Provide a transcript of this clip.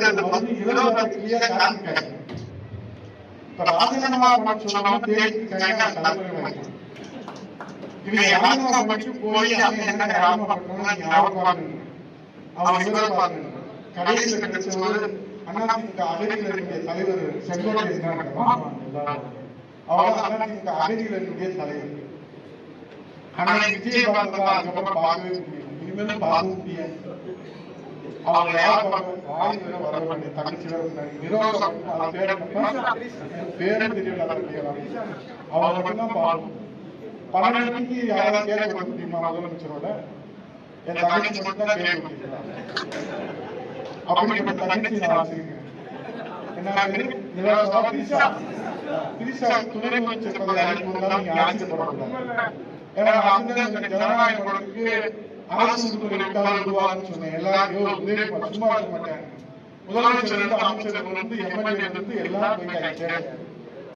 தேர்தல் வந்து 26 காட்டிருக்காங்க. இப்ப ராஜினாமா பண்ண சொல்லாம தேடிக்காங்க தலைமுறை இவங்க ராஜினாமா பண்ணிட்டு போய் என்ன ராஜினாமா பண்ணணும் நீங்க அவர் பாருங்க அவர் இவரை பாருங்க. கடைசியில் கிடைச்சவர் அதிமுக அகதிகளுடைய தலைவர் செங்கோட்டையன் அவர் அதிமுக அகதிகளுடைய தலைவர். அன்னைக்கு விஜய் பார்த்தா அதுக்கப்புறம் பார்க்கவே முடியும், இனிமேலும் பார்க்க முடியாது. அவங்க யார் வாய் வேற வர வேண்டிய தங்கச்சி வேற பேரும் தெரியல. அவங்க மட்டும்தான் பார்க்கணும். 12 மணிக்கு யாராவது கேட்க கொடுக்க முடியுமா முதலமைச்சரோட? என் தங்கச்சி மட்டும் தான் கேட்க முடியும். அப்படிப்பட்ட தங்கச்சி நான் வச்சிருக்கேன். துணை அமைச்சர் பதவி அழைப்பு வந்தாலும் நீங்க ஆச்சரியப்படக்கூடாது. ஏன்னா ஜனநாயகங்களுக்கு அரசு உருவாகுன்னு சொன்னேன். எல்லாரும் சும்மா இருக்க மாட்டேன். முதலமைச்சர் இருந்து அமைச்சர்கள் இருந்து எம்எல்ஏ இருந்து எல்லாம் போய்